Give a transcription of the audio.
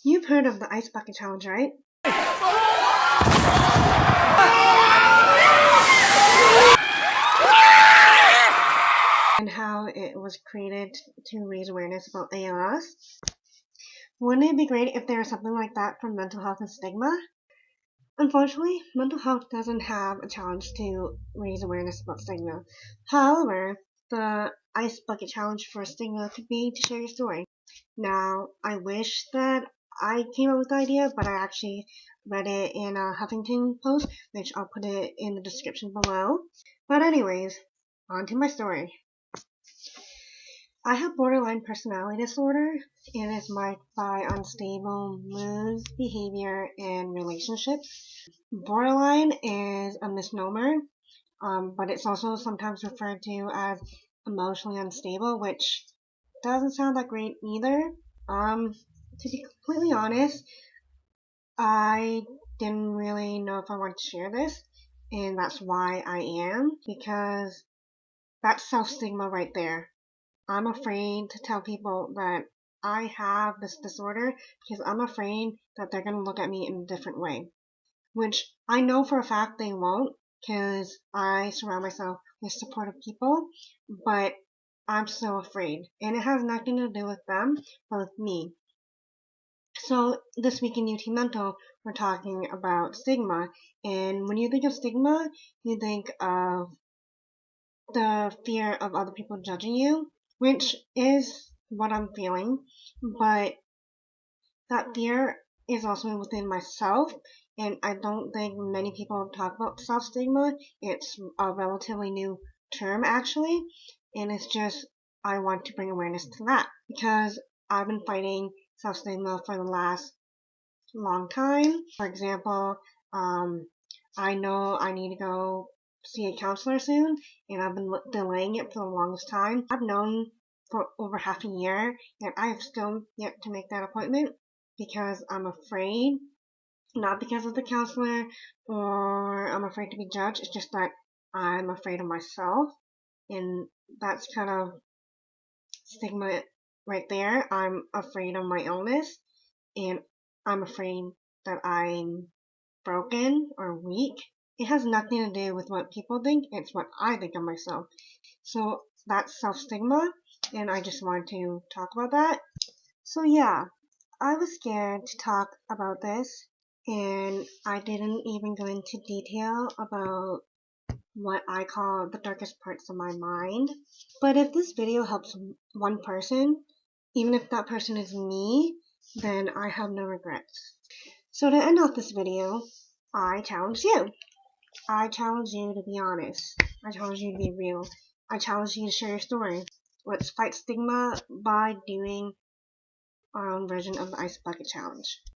You've heard of the Ice Bucket Challenge, right? And how it was created to raise awareness about ALS. Wouldn't it be great if there was something like that for mental health and stigma? Unfortunately, mental health doesn't have a challenge to raise awareness about stigma. However, the Ice Bucket Challenge for stigma could be to share your story. Now, I wish that I came up with the idea, but I actually read it in a Huffington post, which I'll put it in the description below. But anyways, on to my story. I have borderline personality disorder, and it's marked by unstable moods, behavior, and relationships. Borderline is a misnomer, but it's also sometimes referred to as emotionally unstable, which doesn't sound that great either. To be completely honest, I didn't really know if I wanted to share this, and that's why I am, because that's self-stigma right there. I'm afraid to tell people that I have this disorder because I'm afraid that they're going to look at me in a different way, which I know for a fact they won't because I surround myself with supportive people, but I'm so afraid, and it has nothing to do with them, but with me. So this week in UT Mental, we're talking about stigma, and when you think of stigma, you think of the fear of other people judging you, which is what I'm feeling, but that fear is also within myself, and I don't think many people talk about self-stigma. It's a relatively new term, actually, and it's just I want to bring awareness to that, because I've been fighting self-stigma for the last long time. For example, I know I need to go see a counselor soon, and I've been delaying it for the longest time. I've known for over half a year, and I have still yet to make that appointment because I'm afraid, not because of the counselor or I'm afraid to be judged. It's just that I'm afraid of myself, and that's kind of stigma right there. I'm afraid of my illness, and I'm afraid that I'm broken or weak. It has nothing to do with what people think, it's what I think of myself. So that's self-stigma, and I just wanted to talk about that. So yeah, I was scared to talk about this, and I didn't even go into detail about what I call the darkest parts of my mind. But if this video helps one person, even if that person is me, then I have no regrets. So to end off this video, I challenge you. I challenge you to be honest. I challenge you to be real. I challenge you to share your story. Let's fight stigma by doing our own version of the Ice Bucket Challenge.